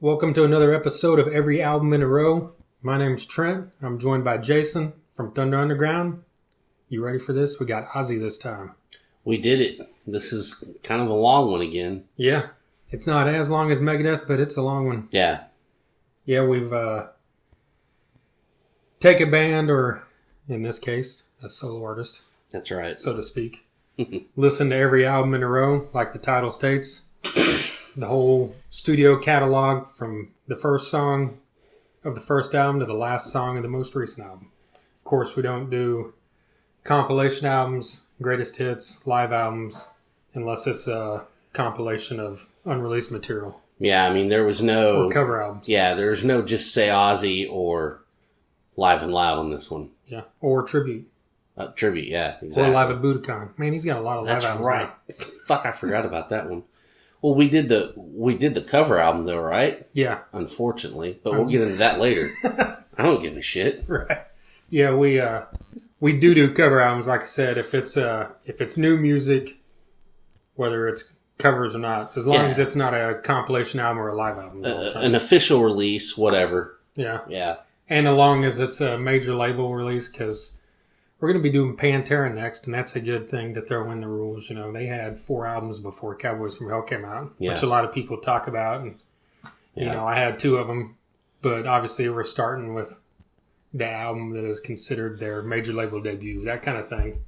Welcome to another episode of Every Album in a Row. My name's Trent. I'm joined by Jason from Thunder Underground. You ready for this? We got Ozzy this time. We did it. This is kind of a long one again. Yeah. It's not as long as Megadeth, but it's a long one. Yeah. Yeah, we've take a band, or in this case, a solo artist. That's right. So to speak. Listen to every album in a row, like the title states. The whole studio catalog from the first song of the first album to the last song of the most recent album. Of course, we don't do compilation albums, greatest hits, live albums, unless it's a compilation of unreleased material. Yeah, I mean, there was no... Or cover albums. Yeah, there's no Just Say Ozzy or Live and Loud on this one. Yeah, or tribute. Tribute, yeah, exactly. Or Live at Budokan. Man, he's got a lot of live albums. That's right. Fuck, I forgot about that one. Well, we did the cover album though, right? Yeah. Unfortunately, but we'll get into that later. I don't give a shit. Right. Yeah, we do cover albums. Like I said, if it's new music, whether it's covers or not, as long as it's not a compilation album or a live album, an official release, whatever. Yeah. Yeah. And as long as it's a major label release, because we're going to be doing Pantera next, and that's a good thing to throw in the rules. You know, they had 4 albums before Cowboys from Hell came out, which a lot of people talk about. And, you know, I had 2 of them, but obviously we're starting with the album that is considered their major label debut, that kind of thing,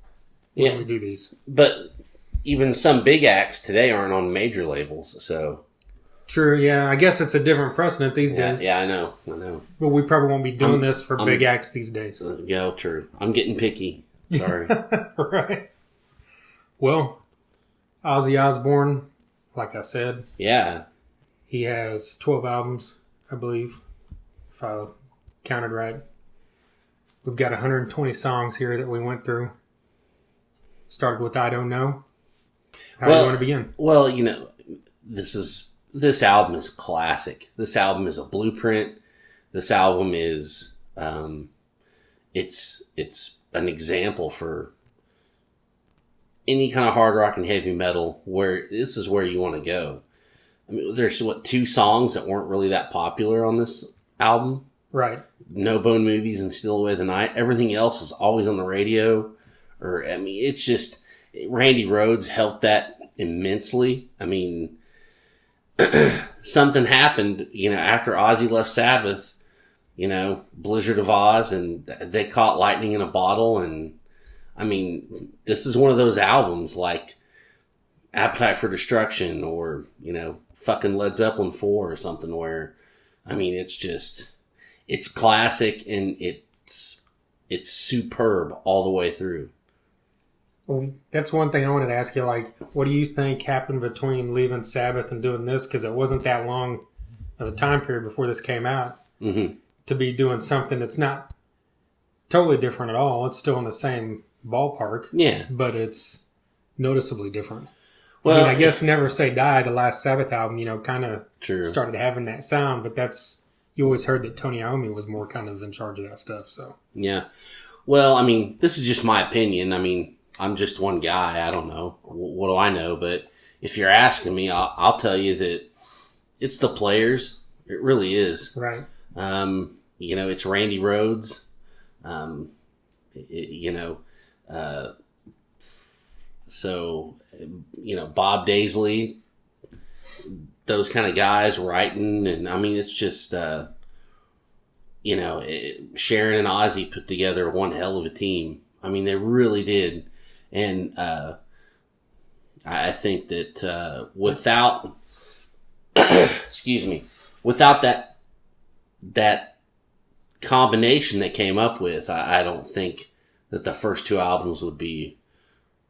when we do these. But even some big acts today aren't on major labels, so... True, yeah. I guess it's a different precedent these days. Yeah, I know. But we probably won't be doing this for big acts these days. Yeah, true. I'm getting picky. Sorry. Right. Well, Ozzy Osbourne, like I said. Yeah. He has 12 albums, I believe, if I counted right. We've got 120 songs here that we went through. Started with I Don't Know. How do you want to begin? Well, you know, this album is classic. This album is a blueprint. This album is, it's an example for any kind of hard rock and heavy metal where this is where you want to go. I mean, there's 2 songs that weren't really that popular on this album. Right. No Bone Movies and Steal Away the Night. Everything else is always on the radio. It's just, Randy Rhoads helped that immensely. I mean, something happened, you know, after Ozzy left Sabbath, you know, Blizzard of Oz, and they caught lightning in a bottle. And I mean, this is one of those albums like Appetite for Destruction or, you know, fucking Led Zeppelin 4 or something where, I mean, it's classic and it's superb all the way through. Well, that's one thing I wanted to ask you. Like, what do you think happened between leaving Sabbath and doing this? Because it wasn't that long of a time period before this came out to be doing something that's not totally different at all. It's still in the same ballpark. Yeah. But it's noticeably different. Well, I mean, I guess Never Say Die, the last Sabbath album, you know, kind of started having that sound. But you always heard that Tony Iommi was more kind of in charge of that stuff. So yeah. Well, I mean, this is just my opinion. I mean, I'm just one guy. I don't know. What do I know? But if you're asking me, I'll tell you that it's the players. It really is. Right. You know, it's Randy Rhoads. So, you know, Bob Daisley, those kind of guys writing. And I mean, it's just, you know, Sharon and Ozzy put together one hell of a team. I mean, they really did. And I think that without, without that combination they came up with, I don't think that the first 2 albums would be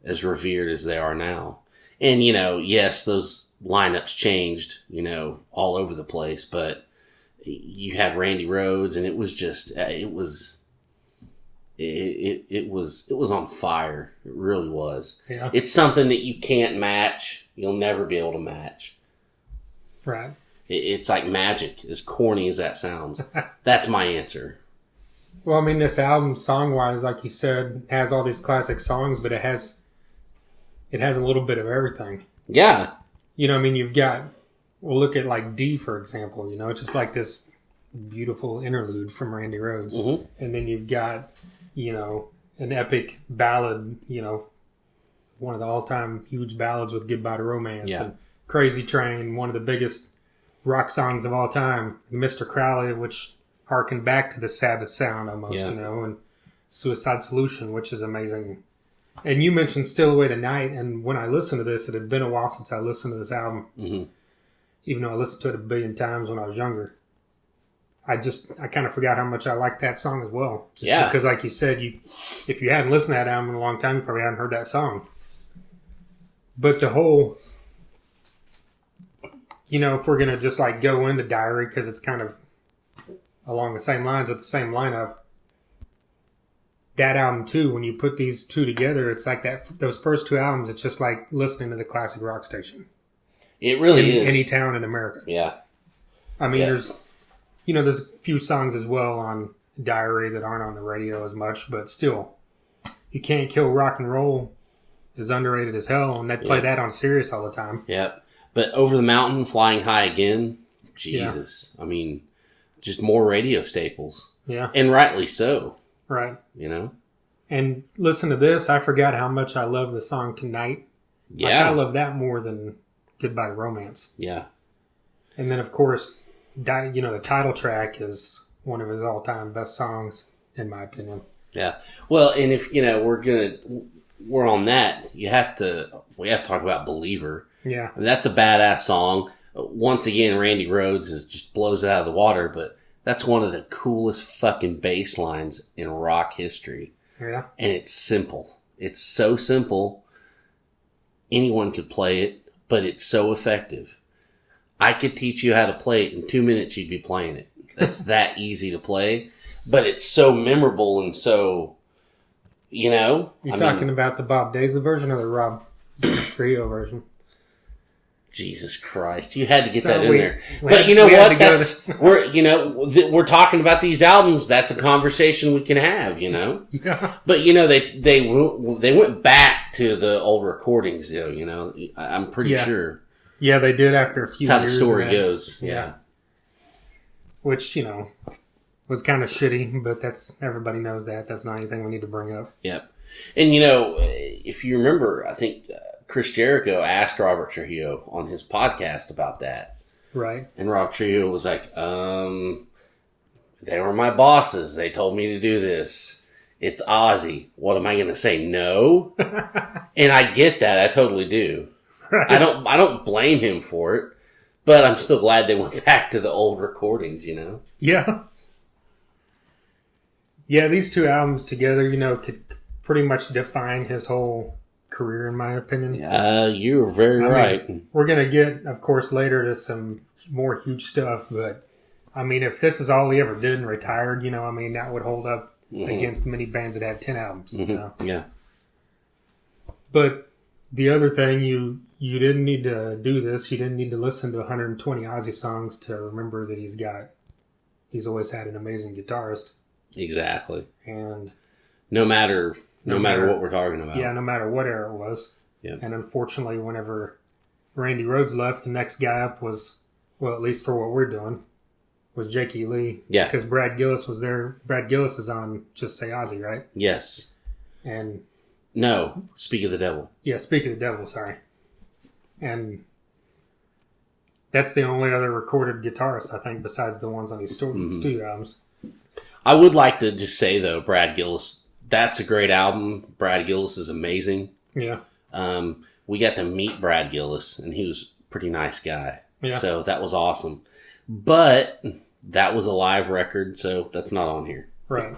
as revered as they are now. And, you know, yes, those lineups changed, you know, all over the place, but you had Randy Rhoads, and it was just, it was on fire. It really was. Yeah. It's something that you can't match. You'll never be able to match. Right. It's like magic, as corny as that sounds. That's my answer. Well, I mean, this album, song-wise, like you said, has all these classic songs, but it has a little bit of everything. Yeah. You know, I mean, you've got We'll look at like D, for example. You know, it's just like this beautiful interlude from Randy Rhoads. Mm-hmm. And then you've got, you know, an epic ballad, you know, one of the all-time huge ballads with Goodbye to Romance. Yeah. And Crazy Train, one of the biggest rock songs of all time. Mr. Crowley, which harkened back to the Sabbath sound almost, you know, and Suicide Solution, which is amazing. And you mentioned Still Away Tonight, and when I listened to this, it had been a while since I listened to this album. Mm-hmm. Even though I listened to it a billion times when I was younger. I kind of forgot how much I liked that song as well. Just because, like you said, if you hadn't listened to that album in a long time, you probably hadn't heard that song. But the whole, you know, if we're going to just like go into Diary, because it's kind of along the same lines with the same lineup, that album too, when you put these two together, it's like those first two albums, it's just like listening to the classic rock station. It really is. Any town in America. Yeah. I mean, there's a few songs as well on Diary that aren't on the radio as much, but still, You Can't Kill Rock and Roll is underrated as hell, and they play that on Sirius all the time. Yep. But Over the Mountain, Flying High Again, Jesus. I mean, just more radio staples. Yeah. And rightly so. Right. You know? And listen to this. I forgot how much I love the song Tonight. Yeah. Like, I love that more than Goodbye to Romance. Yeah. And then, of course, you know, the title track is one of his all-time best songs, in my opinion. Yeah. Well, and if, you know, we're on that, we have to talk about Believer. Yeah. I mean, that's a badass song. Once again, Randy Rhoads just blows it out of the water, but that's one of the coolest fucking bass lines in rock history. Yeah. And it's simple. It's so simple. Anyone could play it, but it's so effective. I could teach you how to play it in 2 minutes. You'd be playing it. It's that easy to play, but it's so memorable and so, you know. You're talking about the Bob Daisley version or the Rob Trio version? Jesus Christ! You had to get that in there. But you know what? We're talking about these albums. That's a conversation we can have. You know. Yeah. But you know they went back to the old recordings though. You know, I'm pretty sure. Yeah, they did after a few years. That's how the story goes. Yeah. Which, you know, was kind of shitty, but everybody knows that. That's not anything we need to bring up. Yep. And, you know, if you remember, I think Chris Jericho asked Robert Trujillo on his podcast about that. Right. And Rob Trujillo was like, they were my bosses. They told me to do this. It's Ozzy. What am I going to say? No? And I get that. I totally do. Right. I don't blame him for it, but I'm still glad they went back to the old recordings, you know? Yeah. Yeah, these two albums together, you know, could pretty much define his whole career, in my opinion. You're very right. Mean, we're going to get, of course, later to some more huge stuff, but, I mean, if this is all he ever did and retired, you know, I mean, that would hold up against many bands that had 10 albums, you know? Yeah. But the other thing, you didn't need to do this. You didn't need to listen to 120 Ozzy songs to remember that he's always had an amazing guitarist. Exactly. And no matter what we're talking about. Yeah, no matter what era it was. Yeah. And unfortunately, whenever Randy Rhoads left, the next guy up was, well, at least for what we're doing, was Jakey Lee. Yeah. Because Brad Gillis was there. Brad Gillis is on Just Say Ozzy, right? Yes. And no, Speak of the Devil. Yeah, Speak of the Devil, sorry. And that's the only other recorded guitarist, I think, besides the ones on these studio albums. I would like to just say, though, Brad Gillis, that's a great album. Brad Gillis is amazing. Yeah. We got to meet Brad Gillis, and he was a pretty nice guy. Yeah. So that was awesome. But that was a live record, so that's not on here. Right.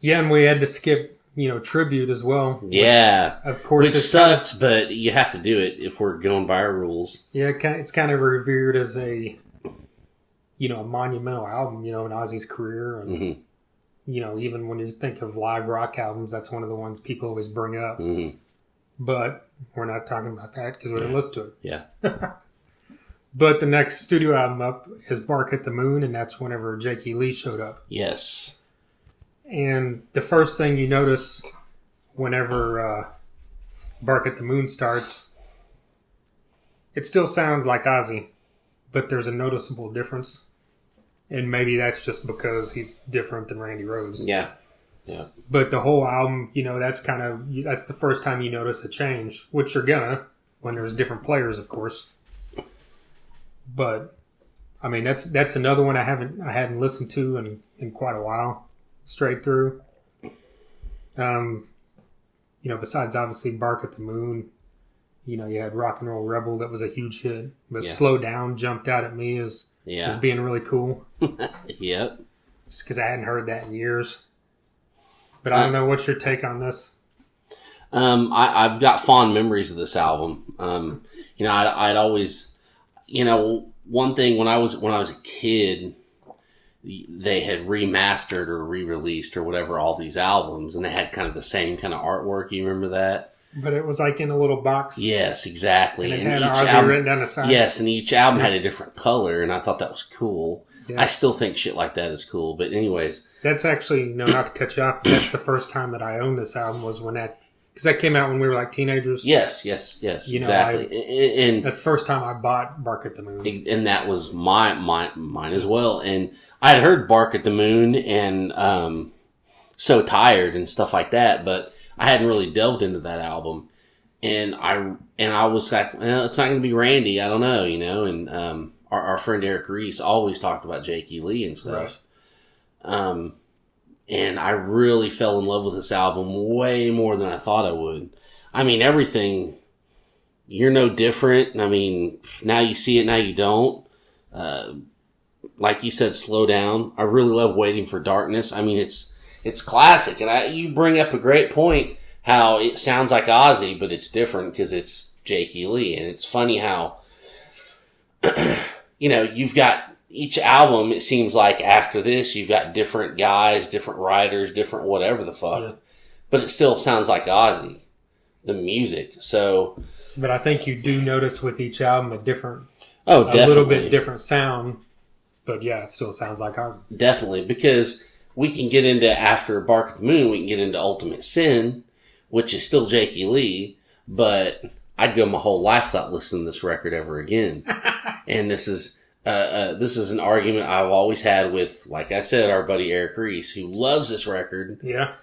Yeah, and we had to skip, you know, Tribute as well. Yeah. Of course. Which sucks, but you have to do it if we're going by our rules. Yeah, it's kind of revered as a, you know, a monumental album, you know, in Ozzy's career. And, you know, even when you think of live rock albums, that's one of the ones people always bring up. Mm-hmm. But we're not talking about that because we didn't listen to it. Yeah. But the next studio album up is Bark at the Moon, and that's whenever Jakey Lee showed up. Yes. And the first thing you notice whenever Bark at the Moon starts it still sounds like Ozzy, but there's a noticeable difference. And maybe that's just because he's different than Randy Rhoads. Yeah. Yeah. But the whole album, that's the first time you notice a change, which you're gonna when there's different players, of course. But I mean, that's another one I hadn't listened to in quite a while, straight through. Besides obviously Bark at the Moon, you had Rock and Roll Rebel that was a huge hit, but Slow Down jumped out at me as being really cool. Yep. Just because I hadn't heard that in years. But I don't know, what's your take on this? I've got fond memories of this album. I'd always, one thing when I was a kid, they had remastered or re-released or whatever all these albums, and they had kind of the same kind of artwork. You remember that? But it was like in a little box. Yes, exactly. And it had Ozzy written down the side. Yes, and each album had a different color, and I thought that was cool. Yeah. I still think shit like that is cool. But anyways. That's actually, not to cut you off, but that's the first time that I owned this album was when because that came out when we were like teenagers. Yes, exactly. And that's the first time I bought Bark at the Moon. And that was mine as well. And I had heard Bark at the Moon and So Tired and stuff like that, but I hadn't really delved into that album. And I was like, well, it's not going to be Randy. I don't know, and our friend Eric Reese always talked about Jake E. Lee and stuff. Right. And I really fell in love with this album way more than I thought I would. I mean, everything, You're No Different. I mean, Now You See It, Now You Don't. Like you said, Slow Down. I really love Waiting for Darkness. I mean, it's classic. And you bring up a great point, how it sounds like Ozzy, but it's different because it's Jake E. Lee. And it's funny how, you've got each album, it seems like after this, you've got different guys, different writers, different whatever the fuck. Yeah. But it still sounds like Ozzy, the music. So, but I think you do notice with each album definitely. A little bit different sound. But yeah, it still sounds like Ozzy. Definitely, because we can get into, after Bark at the Moon, we can get into Ultimate Sin, which is still Jake E. Lee, but I'd go my whole life without listening to this record ever again. And this is an argument I've always had with, like I said, our buddy Eric Reese, who loves this record. Yeah.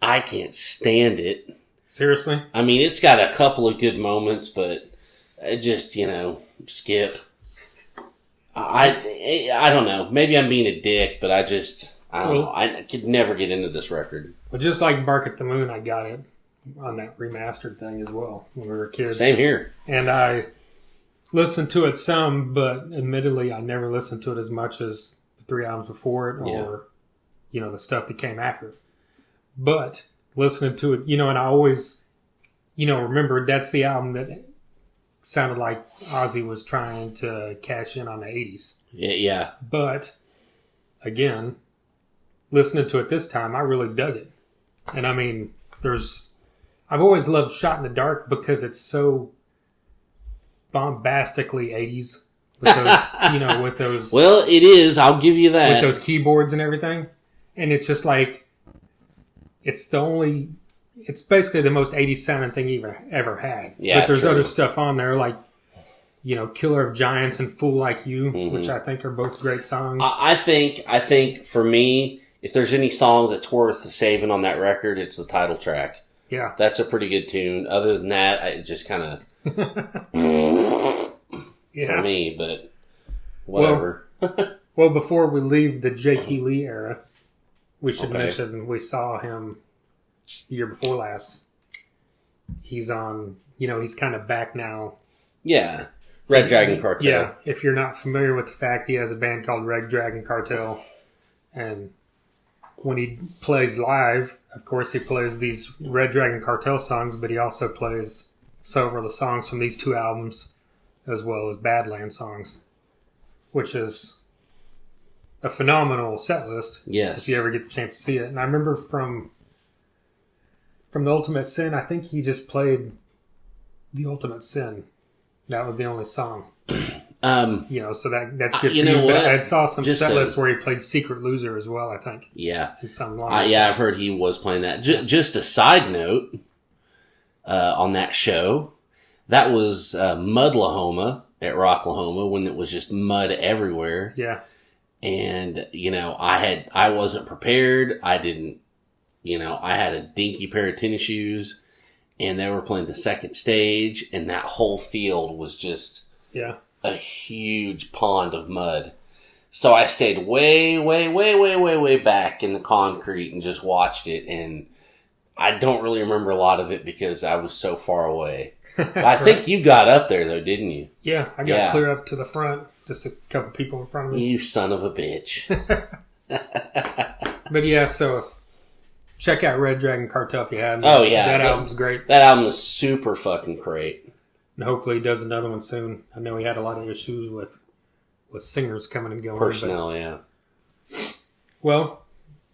I can't stand it. Seriously? I mean, it's got a couple of good moments, but it just, skip. I don't know. Maybe I'm being a dick, but I don't know. I could never get into this record. Well, just like Bark at the Moon, I got it on that remastered thing as well when we were kids. Same here. And I listened to it some, but admittedly, I never listened to it as much as the 3 albums before it or, the stuff that came after it. But listening to it, and I always, remember that's the album that sounded like Ozzy was trying to cash in on the 80s. Yeah. But, again, listening to it this time, I really dug it. And I mean, I've always loved Shot in the Dark because it's so bombastically 80s with those, with those. Well, it is. I'll give you that. With those keyboards and everything. And it's just like, it's basically the most 80s sounding thing you ever had. Yeah, but there's true. other stuff on there like, Killer of Giants and Fool Like You, which I think are both great songs. I think for me, if there's any song that's worth saving on that record, it's the title track. Yeah. That's a pretty good tune. Other than that, it just kind of for me, but whatever. Well, before we leave the Jake E. Lee era, we should mention we saw him the year before last. He's on, he's kind of back now. Yeah. Red Dragon Cartel. Yeah. If you're not familiar with the fact, he has a band called Red Dragon Cartel. And when he plays live, of course, he plays these Red Dragon Cartel songs, but he also plays several of the songs from these 2 albums, as well as Badland songs, which is a phenomenal set list. Yes. If you ever get the chance to see it. And I remember from the Ultimate Sin, I think he just played The Ultimate Sin. That was the only song. So that's good for you. What? But I saw some set lists where he played Secret Loser as well, I think. Yeah. In some I've heard he was playing that. Just a side note on that show, That was Mudlahoma at Rocklahoma when it was just mud everywhere. Yeah. And, I wasn't prepared. I didn't, I had a dinky pair of tennis shoes and they were playing the second stage and that whole field was just a huge pond of mud. So I stayed way, way, way, way, way, way back in the concrete and just watched it. And I don't really remember a lot of it because I was so far away. I think you got up there though, didn't you? Yeah, I got clear up to the front. Just a couple people in front of me. You son of a bitch. But yeah, so check out Red Dragon Cartel if you haven't. Oh yeah. That album's great. That album is super fucking great. And hopefully he does another one soon. I know he had a lot of issues with singers coming and going. Personnel, yeah. Well,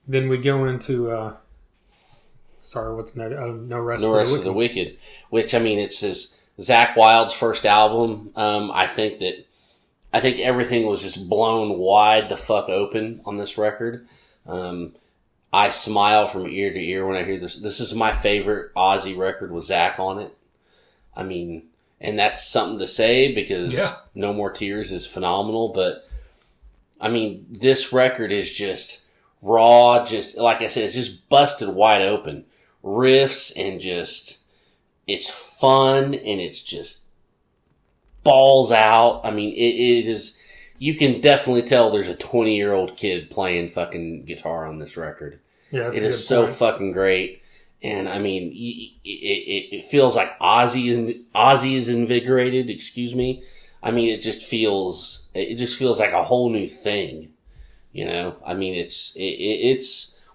then we go into... what's next? No Rest for the Wicked. Which, it's his Zakk Wylde's first album. I think everything was just blown wide the fuck open on this record. I smile from ear to ear when I hear this. This is my favorite Ozzy record with Zakk on it. And that's something to say because No More Tears is phenomenal. But, this record is just raw, just like I said, it's just busted wide open. Riffs and just, it's fun and it's just balls out. It is, you can definitely tell there's a 20-year-old kid playing fucking guitar on this record. Yeah, it is so fucking great. And it feels like Ozzy is invigorated, excuse me. It just feels like a whole new thing. It's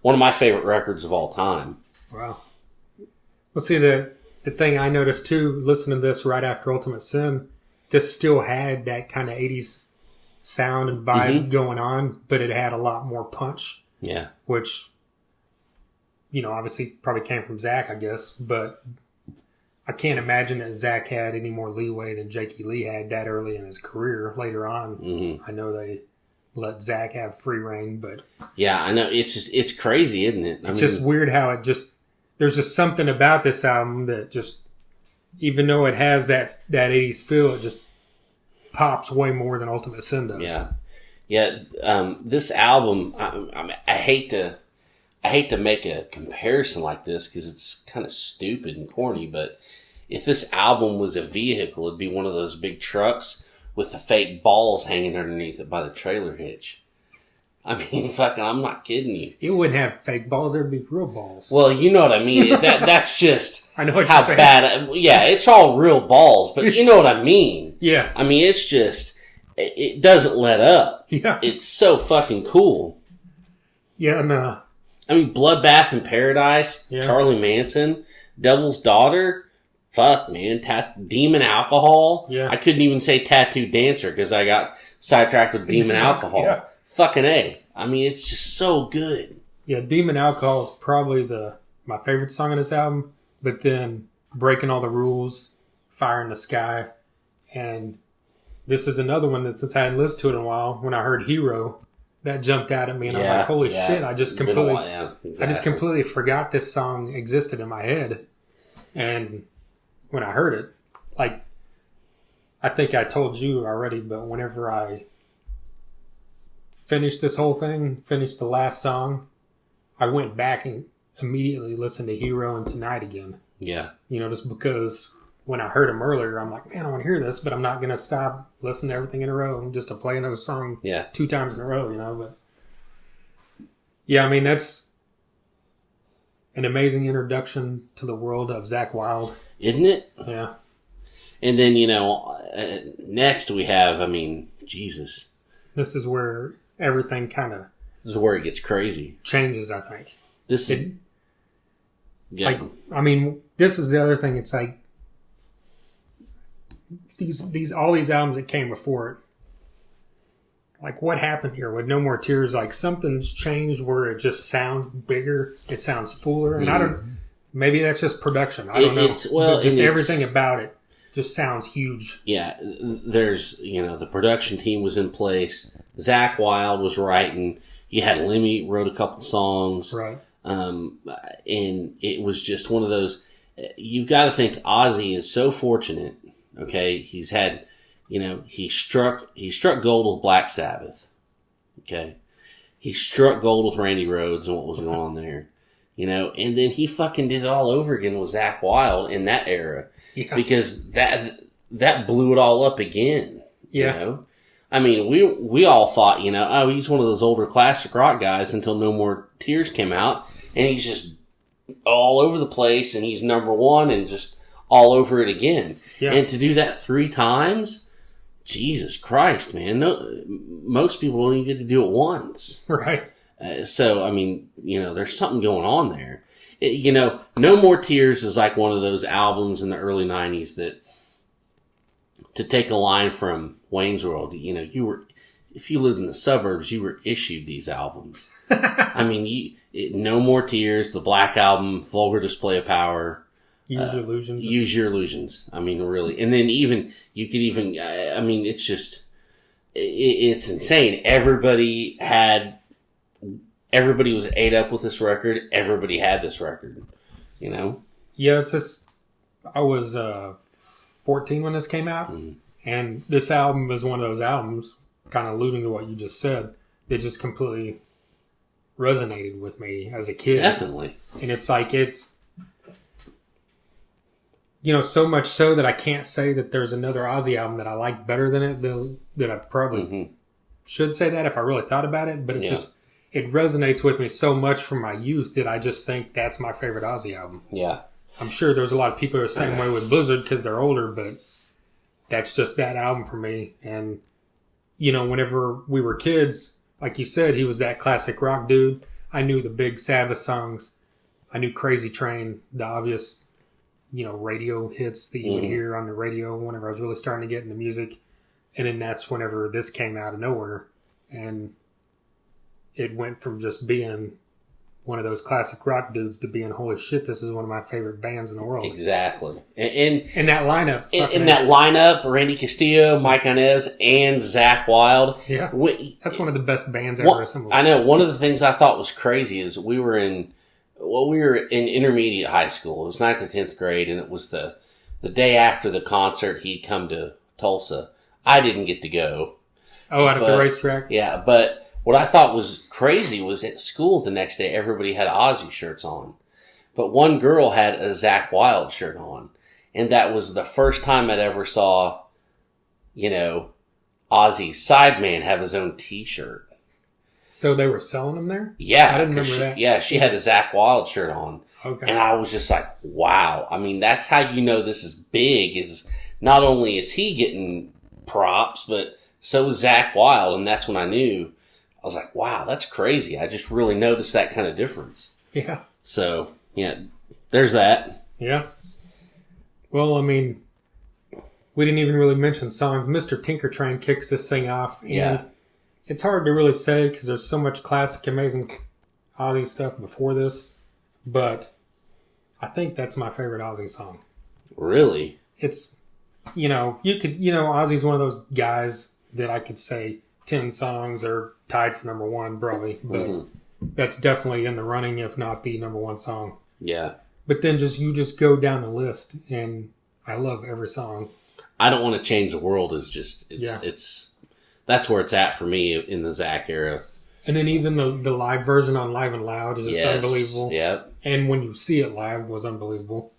one of my favorite records of all time. Wow. Well, see, the thing I noticed too, listening to this right after Ultimate Sin, this still had that kind of 80s sound and vibe going on, but it had a lot more punch. Yeah. Which, obviously probably came from Zakk, I guess, but I can't imagine that Zakk had any more leeway than Jakey Lee had that early in his career. Later on, I know they let Zakk have free reign, but... Yeah, I know. It's crazy, isn't it? It's just weird how there's just something about this album that just, even though it has that 80s feel, it just pops way more than Ultimate Sin does. Yeah. Yeah, this album, I hate to make a comparison like this because it's kind of stupid and corny, but if this album was a vehicle, it'd be one of those big trucks with the fake balls hanging underneath it by the trailer hitch. Fucking, I'm not kidding you. It wouldn't have fake balls. There'd be real balls. Well, you know what I mean. That's just I know what how you're saying. bad. Yeah, it's all real balls, but you know what I mean. Yeah. It's just, it doesn't let up. Yeah. It's so fucking cool. Yeah, no. Bloodbath in Paradise, Charlie Manson, Devil's Daughter, fuck, man, Demon Alcohol. Yeah. I couldn't even say Tattoo Dancer because I got sidetracked with Demon Alcohol. Yeah. Fucking A. It's just so good. Yeah, Demon Alcohol is probably my favorite song on this album, but then Breaking All the Rules, Fire in the Sky, and this is another one that since I hadn't listened to it in a while, when I heard Hero, that jumped out at me and I was like, holy shit, I just completely forgot this song existed in my head. And when I heard it, I think I told you already, but whenever I finished this whole thing, finished the last song, I went back and immediately listened to Hero and Tonight again. Yeah. Just because when I heard them earlier, I'm like, man, I want to hear this, but I'm not going to stop listening to everything in a row just to play another song 2 times in a row, but yeah, that's an amazing introduction to the world of Zakk Wylde. Isn't it? Yeah. And then, next we have, Jesus. This is where everything this is where it gets crazy. Changes, I think. This is the other thing. It's like all these albums that came before it. Like, what happened here with No More Tears? Like, something's changed where it just sounds bigger. It sounds fuller. And maybe that's just production. I don't know. Just everything about it just sounds huge. Yeah, there's, the production team was in place. Zakk Wylde was writing. You had Lemmy wrote a couple songs. Right. And it was just one of those, you've got to think Ozzy is so fortunate Okay, he's had, he struck gold with Black Sabbath. Okay, he struck gold with Randy Rhoads and what was going on there. And then he fucking did it all over again with Zakk Wylde in that era. Yeah. Because that blew it all up again. Yeah. I mean, we all thought, oh, he's one of those older classic rock guys until No More Tears came out, and he's just all over the place, and he's number one, and just all over it again. Yeah. And to do that 3 times, Jesus Christ, man! No, most people don't even get to do it once. Right. So, I mean, there's something going on there. No More Tears is like one of those albums in the early 90s that, to take a line from Wayne's World, if you lived in the suburbs, you were issued these albums. I mean, No More Tears, the Black Album, Vulgar Display of Power. Use Your Illusions. Use Your Illusions. I mean, really. And then you could even, I mean, it's just, it's insane. Everybody was ate up with this record. Everybody had this record, Yeah, it's just, I was 14 when this came out, and this album is one of those albums, kind of alluding to what you just said, that just completely resonated with me as a kid. Definitely. And it's like, so much so that I can't say that there's another Ozzy album that I like better than it, that I probably should say that if I really thought about it, but it's just, it resonates with me so much from my youth that I just think that's my favorite Ozzy album. Yeah. I'm sure there's a lot of people who are the same way with Blizzard because they're older, but that's just that album for me. And, whenever we were kids, like you said, he was that classic rock dude. I knew the big Sabbath songs. I knew Crazy Train, the obvious, radio hits that you would hear on the radio whenever I was really starting to get into music. And then that's whenever this came out of nowhere. And it went from just being one of those classic rock dudes to being, holy shit, this is one of my favorite bands in the world. Exactly. And that lineup. In that lineup, Randy Castillo, Mike Inez, and Zakk Wylde. Yeah. That's one of the best bands ever assembled. I know. One of the things I thought was crazy is we were in intermediate high school. It was 9th and 10th grade, and it was the day after the concert. He'd come to Tulsa. I didn't get to go. Oh, out at the racetrack? Yeah, but what I thought was crazy was at school the next day, everybody had Ozzy shirts on. But one girl had a Zakk Wylde shirt on. And that was the first time I'd ever saw, Ozzy's sideman have his own t-shirt. So they were selling them there? Yeah. I didn't remember that. Yeah, she had a Zakk Wylde shirt on. Okay. And I was just like, wow. I mean, that's how you know this is big, is not only is he getting props, but so is Zakk Wylde. And that's when I knew. I was like, wow, that's crazy. I just really noticed that kind of difference. Yeah. So, yeah, there's that. Yeah. Well, I mean, we didn't even really mention songs. Mr. Tinker Train kicks this thing off. And it's hard to really say because there's so much classic, amazing Ozzy stuff before this. But I think that's my favorite Ozzy song. Really? It's, Ozzy's one of those guys that I could say 10 songs are tied for number one, probably. But that's definitely in the running, if not the number one song. Yeah. But then you just go down the list, and I love every song. I Don't Want to Change the World is just, it's that's where it's at for me in the Zakk era. And then even the live version on Live and Loud is just unbelievable. Yep. And when you see it live was unbelievable.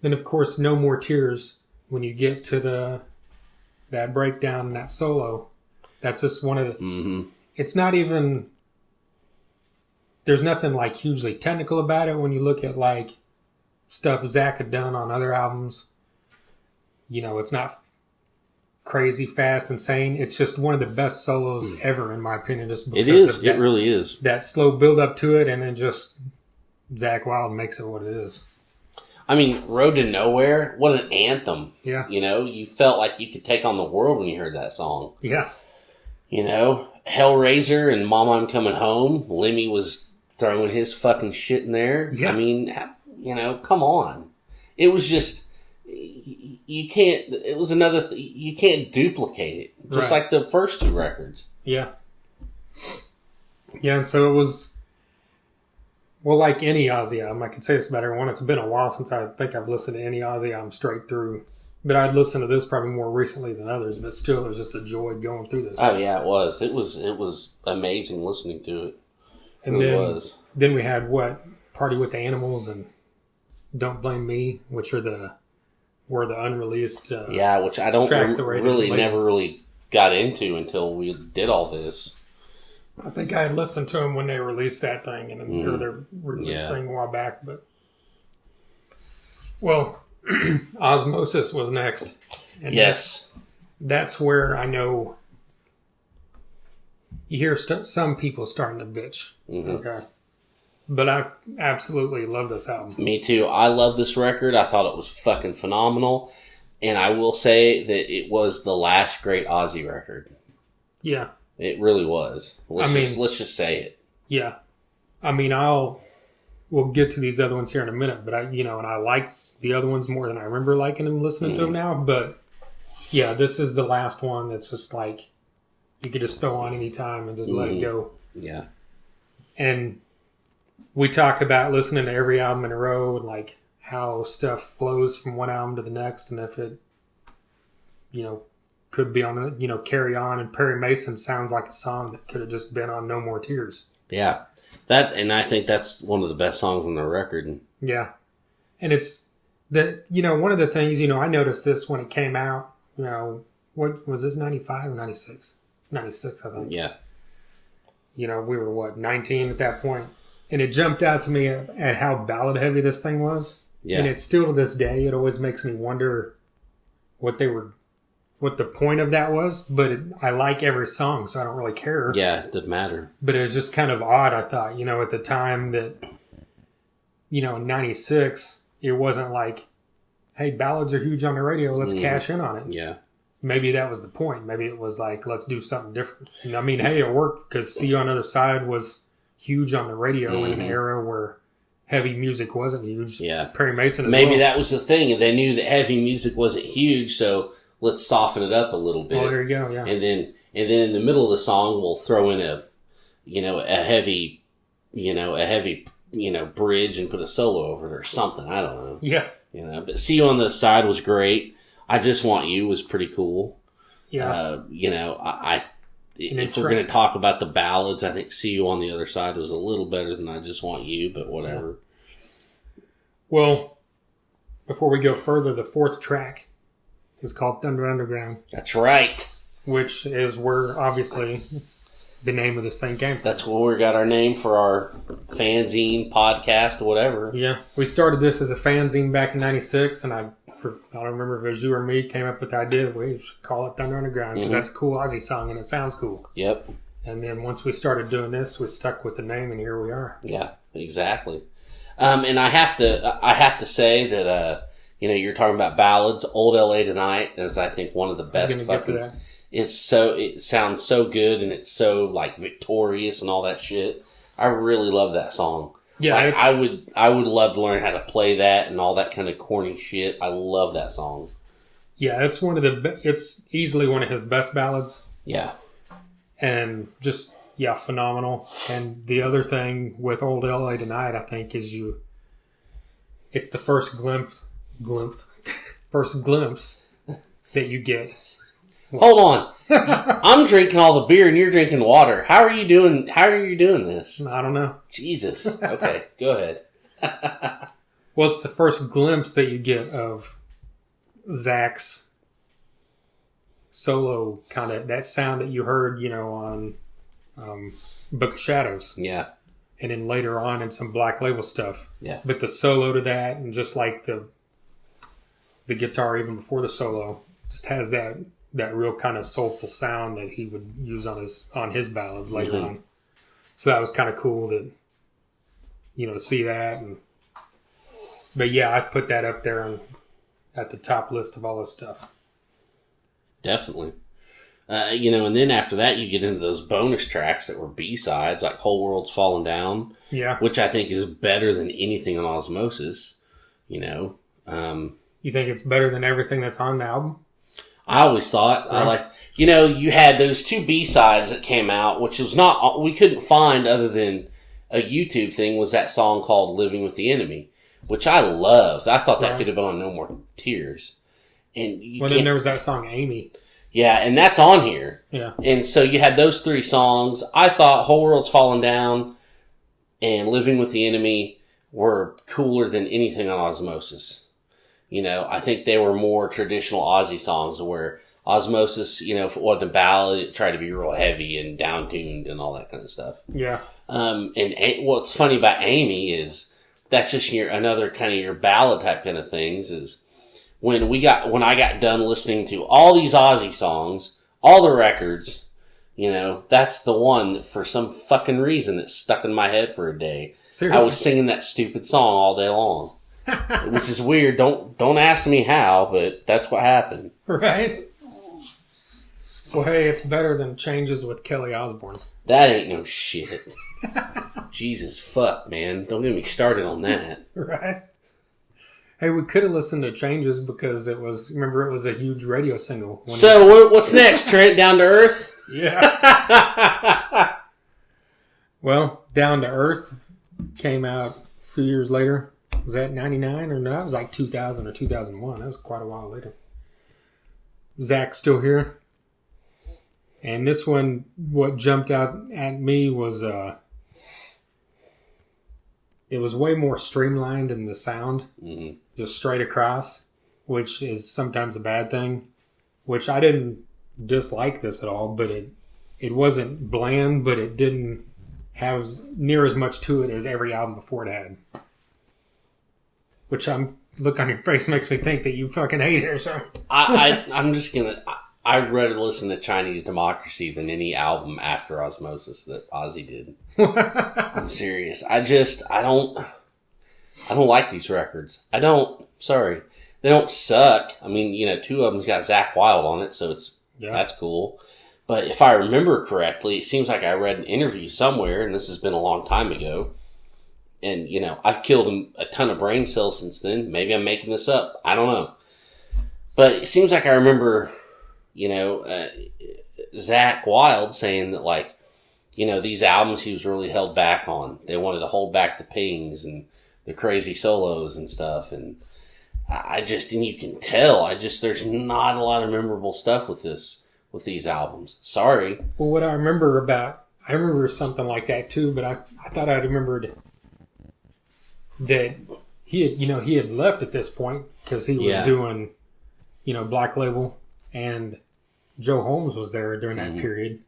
Then, of course, No More Tears, when you get to that breakdown, that solo, that's just one of the... It's not even... There's nothing like hugely technical about it when you look at like stuff Zakk had done on other albums. It's not crazy, fast, insane. It's just one of the best solos ever, in my opinion. Just because it is. Of that, it really is. That slow build up to it, and then just Zakk Wylde makes it what it is. I mean, Road to Nowhere, what an anthem. Yeah. You felt like you could take on the world when you heard that song. Yeah. Hellraiser and Mama, I'm Coming Home. Lemmy was throwing his fucking shit in there. Yeah. I mean, come on. It was just, you can't, it was another, you can't duplicate it. Just like the first two records. Yeah. Yeah, and so it was, well, like any Ozzy album, I can say this about everyone. It's been a while since I think I've listened to any Ozzy album straight through. But I'd listened to this probably more recently than others, but still, it was just a joy going through this. Oh yeah, it was. It was amazing listening to it. It and really was. Then we had Party with the Animals and Don't Blame Me, which were the unreleased. Which I don't never really got into until we did all this. I think I had listened to them when they released that thing, and then heard their release thing a while back. But Osmosis was next. And yes, that's where I know you hear some people starting to bitch. Mm-hmm. Okay. But I absolutely love this album. Me too. I love this record. I thought it was fucking phenomenal. And I will say that it was the last great Ozzy record. Yeah. It really was. Let's just say it. Yeah. I mean, we'll get to these other ones here in a minute, but and I like the other ones more than I remember liking them, listening to them now. But yeah, this is the last one that's just like, you could just throw on any time and just let it go. Yeah. And we talk about listening to every album in a row and like how stuff flows from one album to the next, and if it, could be on, Carry On, and Perry Mason sounds like a song that could have just been on No More Tears. Yeah. And I think that's one of the best songs on the record. Yeah. And it's that, one of the things, I noticed this when it came out, what was this, 95 or 96? 96, I think. Yeah. We were 19 at that point. And it jumped out to me at how ballad heavy this thing was. Yeah. And it's still to this day, it always makes me wonder what the point of that was. But I like every song, so I don't really care. Yeah, it doesn't matter. But it was just kind of odd, I thought, at the time that, in 96, it wasn't like, hey, ballads are huge on the radio, let's cash in on it. Yeah. Maybe that was the point. Maybe it was like, let's do something different. And I mean, hey, it worked because See You on the Other Side was huge on the radio in an era where heavy music wasn't huge. Yeah. Perry Mason as Maybe well. that was the thing. They knew that heavy music wasn't huge, so let's soften it up a little bit. Oh, there you go, yeah. And then in the middle of the song, we'll throw in a heavy bridge and put a solo over it or something. I don't know. Yeah. But See You on the Side was great. I Just Want You was pretty cool. Yeah. If we're going to talk about the ballads, I think See You on the Other Side was a little better than I Just Want You, but whatever. Yeah. Well, before we go further, the fourth track is called Thunder Underground. That's right. Which is where, obviously, the name of this thing came from. That's where we got our name for our fanzine, podcast, whatever. Yeah. We started this as a fanzine back in 96, and I don't remember if it was you or me came up with the idea that we should call it Thunder Underground because that's a cool Ozzy song and it sounds cool. Yep. And then once we started doing this, we stuck with the name, and here we are. Yeah, exactly. And I have to say that you're talking about ballads. Old L.A. Tonight is, I think, one of the best fucking. It sounds so good, and it's so like victorious and all that shit. I really love that song. Yeah, I would love to learn how to play that and all that kind of corny shit. I love that song. Yeah, it's it's easily one of his best ballads. Yeah. And just, phenomenal. And the other thing with Old L.A. Tonight, I think, is it's the first glimpse that you get. Hold on. I'm drinking all the beer and you're drinking water. How are you doing this? I don't know. Jesus. Okay, go ahead. Well, it's the first glimpse that you get of Zach's solo kind of, that sound that you heard, on Book of Shadows. Yeah. And then later on in some Black Label stuff. Yeah. But the solo to that, and just like the guitar even before the solo, just has that real kind of soulful sound that he would use on his ballads later on. So that was kind of cool that, to see that. But yeah, I put that up there at the top list of all this stuff. Definitely. And then after that, you get into those bonus tracks that were B-sides, like Whole World's Falling Down. Yeah. Which I think is better than anything on Osmosis, You think it's better than everything that's on the album? I always thought. Right. You had those two B-sides that came out, which was not, we couldn't find other than a YouTube thing, was that song called Living with the Enemy, which I loved. I thought that could have been on No More Tears. And you then there was that song Amy. Yeah, and that's on here. Yeah. And so you had those 3 songs. I thought Whole World's Falling Down and Living with the Enemy were cooler than anything on Osmosis. I think they were more traditional Ozzy songs where Osmosis, if it wasn't a ballad, it tried to be real heavy and down-tuned and all that kind of stuff. Yeah. And what's funny about Amy is that's just another kind of your ballad type kind of things is when I got done listening to all these Ozzy songs, all the records, that's the one that for some fucking reason that stuck in my head for a day. Seriously? I was singing that stupid song all day long. Which is weird. Don't ask me how, but that's what happened. Right? Well, hey, it's better than Changes with Kelly Osbourne. That ain't no shit. Jesus fuck, man. Don't get me started on that. Right? Hey, we could have listened to Changes because it was a huge radio single. So, what's next, Trent? Down to Earth? Yeah. Well, Down to Earth came out a few years later. Was that 99 or no? That was like 2000 or 2001. That was quite a while later. Zach's still here. And this one, what jumped out at me was it was way more streamlined in the sound. Mm-hmm. Just straight across, which is sometimes a bad thing. Which I didn't dislike this at all, but it wasn't bland, but it didn't have near as much to it as every album before it had. Which look on your face makes me think that you fucking hate it or something. I'm just gonna. I'd rather listen to Chinese Democracy than any album after Osmosis that Ozzy did. I'm serious. I don't like these records. I don't. Sorry, they don't suck. I mean, 2 of them's got Zakk Wylde on it, so that's cool. But if I remember correctly, it seems like I read an interview somewhere, and this has been a long time ago. And, I've killed a ton of brain cells since then. Maybe I'm making this up. I don't know. But it seems like I remember, Zakk Wylde saying that, these albums he was really held back on. They wanted to hold back the pings and the crazy solos and stuff. And and you can tell, there's not a lot of memorable stuff with these albums. Sorry. Well, what I remember something like that too, but I thought I remembered that he had left at this point because he was doing, Black Label, and Joe Holmes was there during that period,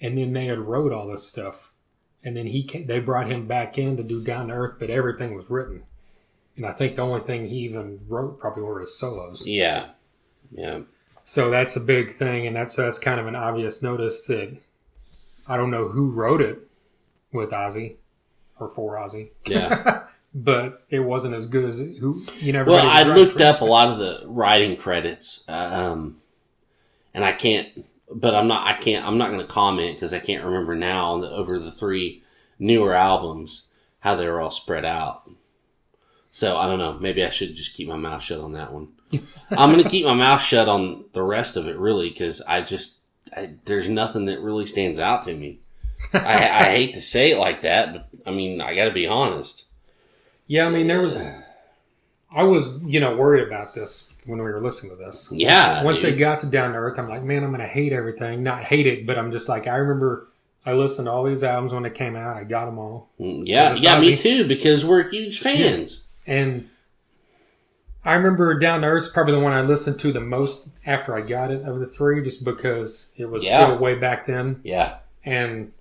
and then they had wrote all this stuff, and then they brought him back in to do Down to Earth, but everything was written, and I think the only thing he even wrote probably were his solos. Yeah. So that's a big thing, and that's kind of an obvious notice that I don't know who wrote it with Ozzy or for Ozzy. Yeah. But it wasn't as good as Well, I looked up a lot of the writing credits, and I can't. But I'm not going to comment because I can't remember now over the 3 newer albums how they were all spread out. So I don't know. Maybe I should just keep my mouth shut on that one. I'm going to keep my mouth shut on the rest of it, really, because there's nothing that really stands out to me. I hate to say it like that, but I got to be honest. Yeah, I was, worried about this when we were listening to this. Yeah. Once it got to Down to Earth, I'm like, man, I'm going to hate everything. Not hate it, but I'm just like, I remember I listened to all these albums when they came out. I got them all. Yeah, me too, because we're huge fans. Yeah. And I remember Down to Earth's probably the one I listened to the most after I got it of the 3, just because it was still way back then. Yeah. And,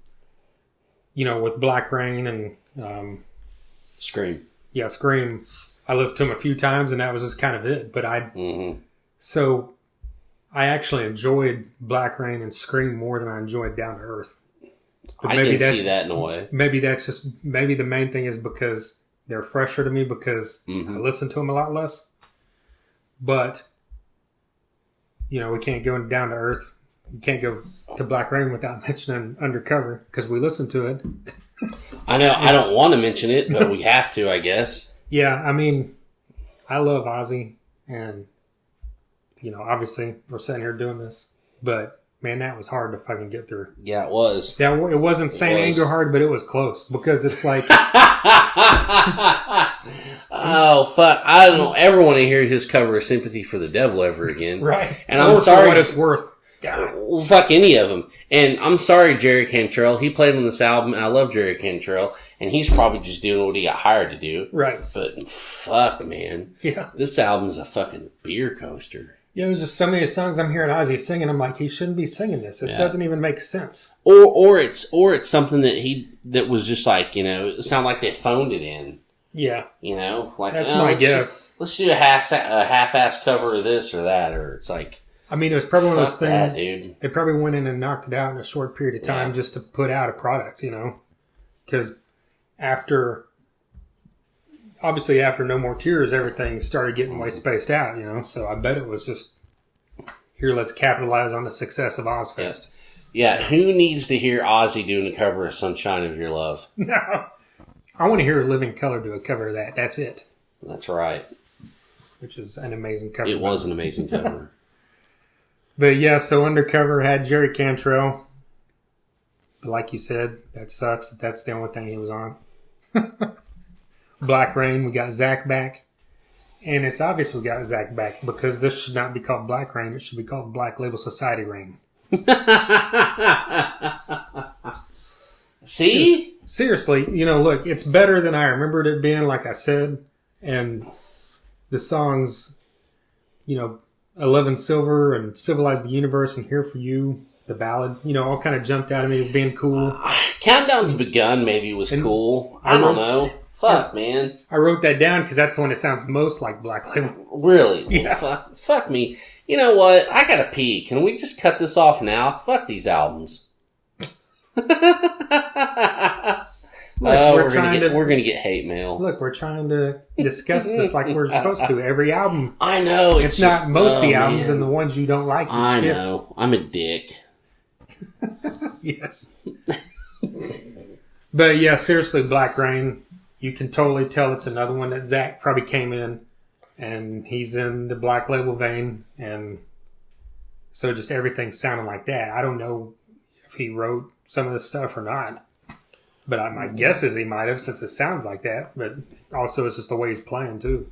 with Black Rain and Scream. Yeah, Scream. I listened to them a few times, and that was just kind of it. But so I actually enjoyed Black Rain and Scream more than I enjoyed Down to Earth. But I can see that in a way. Maybe the main thing is because they're fresher to me because I listen to them a lot less. But we can't go Down to Earth. We can't go to Black Rain without mentioning Undercover because we listened to it. I know. I don't want to mention it, but we have to, I guess. Yeah, I love Ozzy, and obviously we're sitting here doing this, but man, that was hard to fucking get through. Yeah, it was. It wasn't Saint Anger hard, but it was close because it's like Oh, fuck. I don't ever want to hear his cover of Sympathy for the Devil ever again. Right. And I'm sorry. For what it's worth. God. Well, fuck any of them. And I'm sorry, Jerry Cantrell. He played on this album, and I love Jerry Cantrell. And he's probably just doing what he got hired to do. Right. But fuck, man. Yeah. This album's a fucking beer coaster. Yeah, there's just so many songs I'm hearing Ozzy singing. I'm like, he shouldn't be singing this. This doesn't even make sense. Or it's something that was just like, it sounded like they phoned it in. Yeah. Like that's my guess. Let's do a half-ass cover of this or that, or it's like. I mean, it was probably one of those things. Dude. They probably went in and knocked it out in a short period of time just to put out a product, because obviously after No More Tears, everything started getting way spaced out, So I bet it was just here. Let's capitalize on the success of Ozfest. Yeah. Who needs to hear Ozzy doing a cover of "Sunshine of Your Love"? No. I want to hear Living Colour do a cover of that. That's it. That's right. Which is an amazing cover. It was an amazing cover. But yeah, so Undercover had Jerry Cantrell. But like you said, that sucks. That's the only thing he was on. Black Rain, we got Zach back. And it's obvious we got Zach back because this should not be called Black Rain. It should be called Black Label Society Rain. See? Seriously, look, it's better than I remembered it being, like I said. And the songs, 11 Silver and Civilize the Universe and Here For You, the ballad, all kind of jumped out at me as being cool. Countdown's Begun maybe was cool. I don't know. Fuck, man. I wrote that down because that's the one that sounds most like Black Label. Really? Yeah. Well, fuck me. You know what? I gotta pee. Can we just cut this off now? Fuck these albums. Look, we're gonna get hate mail. Look, we're trying to discuss this like we're supposed to. Every album. I know. It's not most of the albums, and the ones you don't like, you skip. I know. I'm a dick. Yes. But yeah, seriously, Black Rain, you can totally tell it's another one that Zach probably came in, and he's in the Black Label vein, and so just everything sounded like that. I don't know if he wrote some of this stuff or not. But my guess is he might have, since it sounds like that. But also, it's just the way he's playing, too.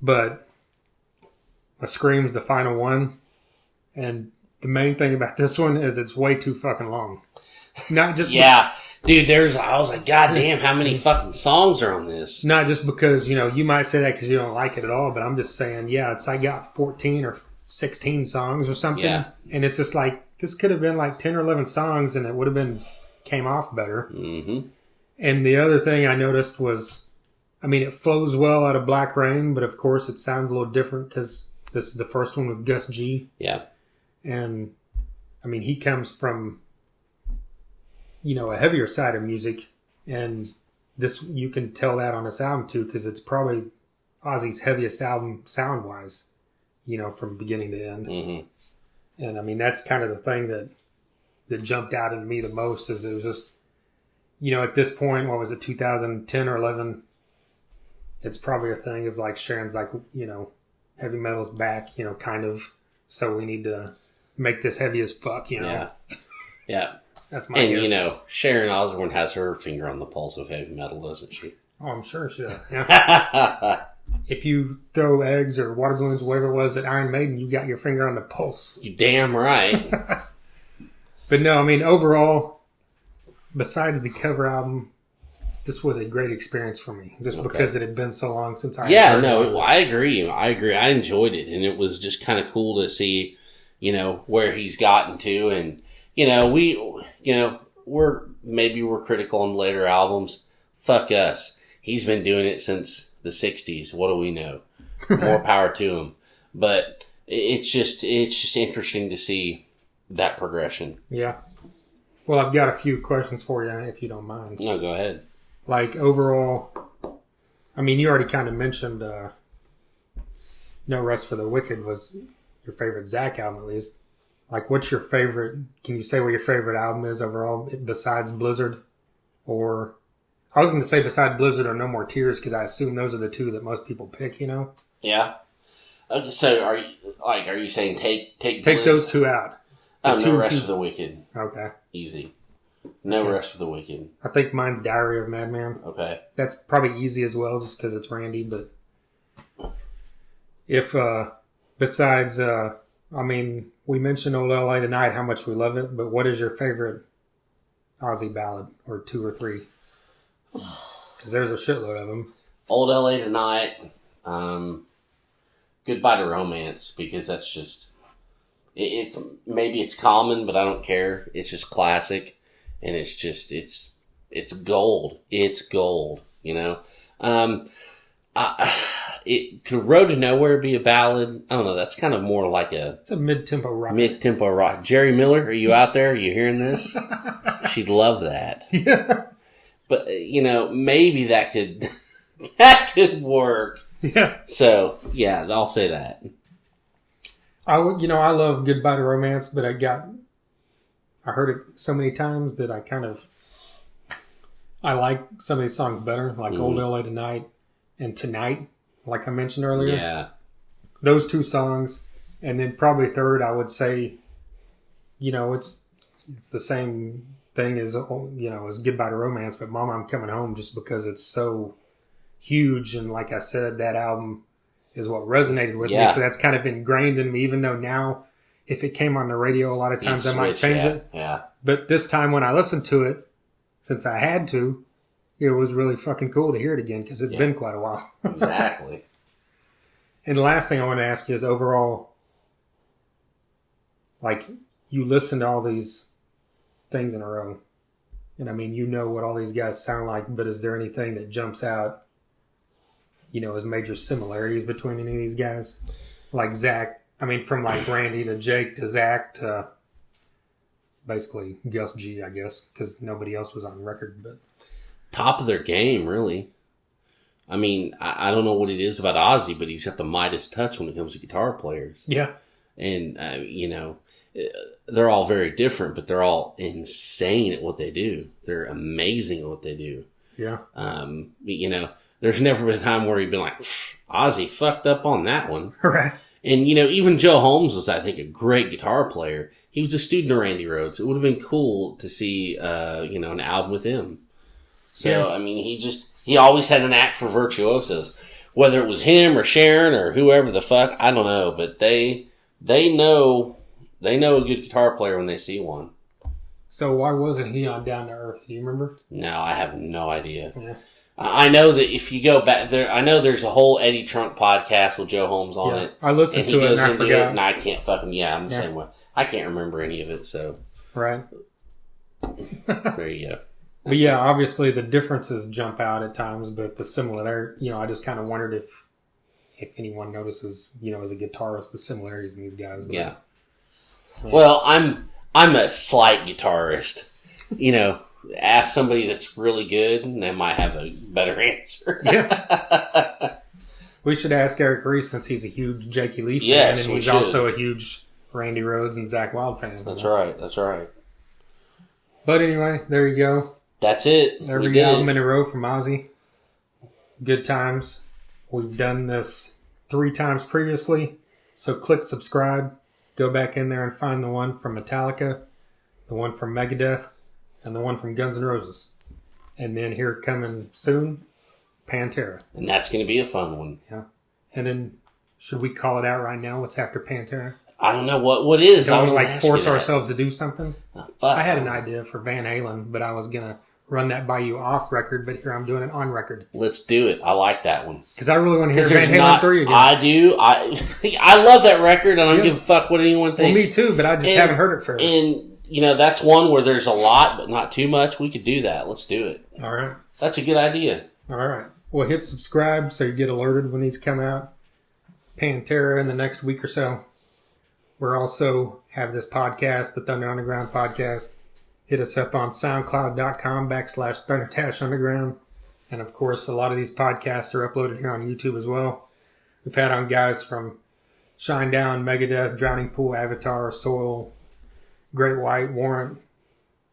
But Scream's the final one. And the main thing about this one is it's way too fucking long. Not just... Yeah. Dude, I was like, God damn, how many fucking songs are on this? Not just because, you might say that because you don't like it at all. But I'm just saying, I got 14 or 16 songs or something. Yeah. And it's just like, this could have been like 10 or 11 songs and it would have came off better. Mm-hmm. And the other thing I noticed was, it flows well out of Black Rain, but of course it sounds a little different because this is the first one with Gus G. Yeah. And, he comes from, a heavier side of music. And this, you can tell that on this album too, because it's probably Ozzy's heaviest album sound-wise, from beginning to end. Mm-hmm. And, that's kind of the thing that jumped out at me the most is it was just, at this point, what was it, 2010 or 11, it's probably a thing of like Sharon's like, heavy metal's back, kind of, so we need to make this heavy as fuck, Yeah. Yeah. That's my guess. And, Sharon Osbourne has her finger on the pulse of heavy metal, doesn't she? Oh, I'm sure she does. Yeah. If you throw eggs or water balloons, whatever it was at Iron Maiden, you got your finger on the pulse. You damn right. But no, overall, besides the cover album, this was a great experience for me. Just because it had been so long since I heard it. I agree. I enjoyed it. And it was just kind of cool to see, where he's gotten to. And, we're critical on later albums. Fuck us. He's been doing it since the 60s. What do we know? More power to him. But it's just interesting to see that progression. Yeah. Well, I've got a few questions for you, if you don't mind. No, go ahead. Like, overall, you already kind of mentioned No Rest for the Wicked was your favorite Zach album, at least. Like, what's your favorite? Can you say what your favorite album is overall, besides Blizzard? Or, I was going to say besides Blizzard or No More Tears, because I assume those are the two that most people pick, Yeah. Okay, so are you saying take those two out? No Rest for the Wicked. Okay. Easy. No Okay. Rest for the Wicked. I think mine's Diary of Madman. Okay. That's probably easy as well, just because it's Randy. But if besides, we mentioned Old LA Tonight, how much we love it. But what is your favorite Ozzy ballad, or 2 or 3? Because there's a shitload of them. Old LA Tonight. Goodbye to Romance, because that's just it's maybe it's common, but I don't care. It's just classic, and it's gold. It's gold. You know. Could Road to Nowhere be a ballad? I don't know. That's kind of more like It's a mid-tempo rock. Mid-tempo rock. Jerry Miller, are you out there? Are you hearing this? She'd love that. Yeah. But maybe that could work. Yeah. So yeah, I'll say that. I love Goodbye to Romance, but I heard it so many times that I like some of these songs better, like Old LA Tonight and Tonight, like I mentioned earlier. Yeah. Those 2 songs, and then probably third, I would say, it's the same thing as as Goodbye to Romance, but Mama, I'm Coming Home, just because it's so huge, and like I said, that album is what resonated with me, so that's kind of ingrained in me, even though now, if it came on the radio, a lot of times I might change it. Yeah. But this time when I listened to it, since I had to, it was really fucking cool to hear it again, because it's been quite a while. Exactly. And the last thing I want to ask you is overall, like, you listen to all these things in a row, and what all these guys sound like, but is there anything that jumps out, as major similarities between any of these guys? Like Zach, from like Randy to Jake to Zach to basically Gus G, I guess, because nobody else was on record, but Top of their game, really. I don't know what it is about Ozzy, but he's got the Midas touch when it comes to guitar players. yeah. And, they're all very different, but they're all insane at what they do. They're amazing at what they do. Yeah. There's never been a time where you've been like, Ozzy fucked up on that one. Right. And, even Joe Holmes was, I think, a great guitar player. He was a student of Randy Rhoads. It would have been cool to see, an album with him. So, yeah. He always had an knack for virtuosos. Whether it was him or Sharon or whoever the fuck, I don't know. But they know a good guitar player when they see one. So why wasn't he on Down to Earth? Do you remember? No, I have no idea. Yeah. I know that if you go back there, I know there's a whole Eddie Trunk podcast with Joe Holmes on it. I listened to it and I forgot. And I can't fucking, I'm the same way. I can't remember any of it, so. Right. There you go. But yeah, obviously the differences jump out at times, but the similarity, I just kind of wondered if anyone notices, as a guitarist, the similarities in these guys. But, yeah. Well, I'm a slight guitarist. Ask somebody that's really good, and they might have a better answer. Yeah. We should ask Eric Reese, since he's a huge Jakey Lee fan, and he's also a huge Randy Rhoads and Zach Wild fan. That's right. But anyway, there you go. That's it. Every album in a row from Ozzy. Good times. We've done this 3 times previously, so click subscribe. Go back in there and find the one from Metallica, the one from Megadeth, and the one from Guns N' Roses. And then here coming soon, Pantera. And that's going to be a fun one. Yeah. And then, should we call it out right now? What's after Pantera? I don't know what is. Don't we force ourselves to do something? Oh, fuck. I had an idea for Van Halen, but I was going to run that by you off record, but here I'm doing it on record. Let's do it. I like that one. Because I really want to hear Van Halen 3 again. I do. I love that record, and I don't give a fuck what anyone thinks. Well, me too, but I just haven't heard it first. And, that's one where there's a lot, but not too much. We could do that. Let's do it. All right. That's a good idea. All right. Well, hit subscribe so you get alerted when these come out. Pantera in the next week or so. We're also have this podcast, the Thunder Underground podcast. Hit us up on soundcloud.com/Thunder-Underground. And of course, a lot of these podcasts are uploaded here on YouTube as well. We've had on guys from Shinedown, Megadeth, Drowning Pool, Avatar, Soil, Great White, Warrant,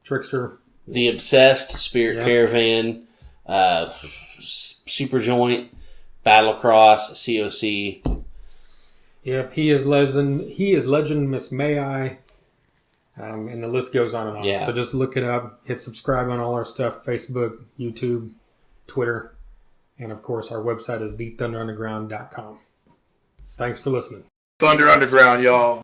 Trickster. The Obsessed, Spirit Caravan, Superjoint, Battlecross, COC. Yep, he is legend. Miss May I. And the list goes on and on. Yeah. So just look it up. Hit subscribe on all our stuff. Facebook, YouTube, Twitter. And, of course, our website is thethunderunderground.com. Thanks for listening. Thunder Underground, y'all.